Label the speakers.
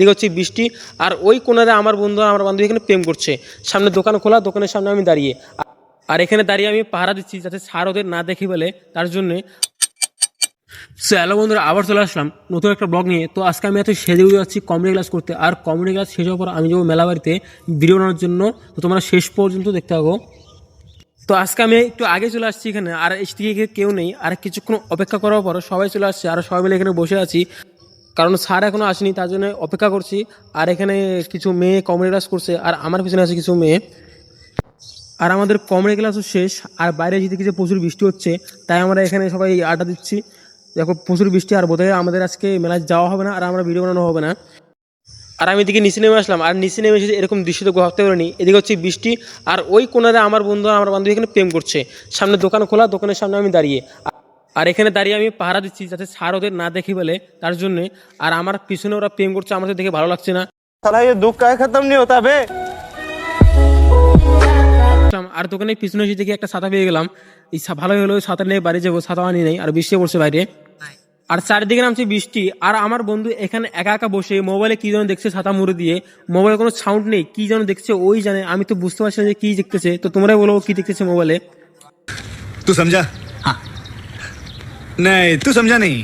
Speaker 1: দিকে হচ্ছে বৃষ্টি। আর ওই কোনারে আমার বন্ধু আমার বান্ধবী এখানে প্রেম করছে। সামনে দোকান খোলা, দোকানের সামনে আমি দাঁড়িয়ে, আর এখানে দাঁড়িয়ে আমি পাহারা দিচ্ছি যাতে স্যার ওদের না দেখে বলে, তার জন্যে। সো হ্যালো বন্ধুরা, আবার চলে আসলাম নতুন একটা ব্লগ নিয়ে। তো আজকে আমি এত সেজে উঠে যাচ্ছি কমেডি ক্লাস করতে, আর কমেডি ক্লাস শেষ হওয়ার পর আমি যাবো মেলা বাড়িতে ভিডিও বানানোর জন্য। তো তোমরা শেষ পর্যন্ত দেখতে থাকো। তো আজকে আমি একটু আগে চলে আসছি এখানে, আর এদিকে কেউ নেই। আর কিছুক্ষণ অপেক্ষা করার পর সবাই চলে আসছে, আর সবাই মিলে এখানে বসে আছি, কারণ স্যার এখনো আসেনি, তার জন্য অপেক্ষা করছি। আর এখানে কিছু মেয়ে কমেডি ক্লাস করছে, আর আমার পিছনে আছে কিছু মেয়ে। আর আমাদের কমেডি ক্লাসও শেষ, আর বাইরে যেতে কিছু প্রচুর বৃষ্টি হচ্ছে, তাই আমরা এখানে সবাই আড্ডা দিচ্ছি। দেখো প্রচুর বৃষ্টি, আর বোধহয় আমাদের আজকে মেলায় যাওয়া হবে না, আর আমরা ভিডিও বানানো হবে না। আর আমি এদিকে নিচে নেমে আসলাম, আর নিচে নেমে এসে এরকম দৃশ্য তো ভাবতে পারিনি। এদিকে হচ্ছে বৃষ্টি, আর ওই কোনারে আমার বন্ধু আমার বান্ধবী এখানে প্রেম করছে। সামনে দোকান খোলা, দোকানের সামনে আমি দাঁড়িয়ে, আর এখানে দাঁড়িয়ে আমি পাহারা দিচ্ছি যাতে স্যার ওদের না দেখে বলে, তার জন্যে। আর আমার পিছনে ওরা প্রেম করছে, আমার দেখে ভালো লাগছে না।
Speaker 2: साला ये दुख का खत्म नहीं होता बे।
Speaker 1: আর দোকানের পিছনে এসে দেখি একটা ছাতা পেয়ে গেলাম। এই ভালোই হলো, ছাতা নিয়ে বাড়ি যাবো, ছাতা আনি নেই, আর বৃষ্টি পড়ছে বাইরে, আর চারিদিকে নামছে বৃষ্টি। আর আমার বন্ধু এখানে একা একা বসে মোবাইলে কি যেন দেখছে, ছাতা মুড়ে দিয়ে। মোবাইলে কোনো সাউন্ড নেই, কি যেন দেখছে ওই জানে, আমি তো বুঝতে পারছি না যে কি দেখতেছে। তো তোমরাই বলো কি দেখতেছে মোবাইলে।
Speaker 3: तू समझा? हाँ। नहीं, तू समझा नहीं।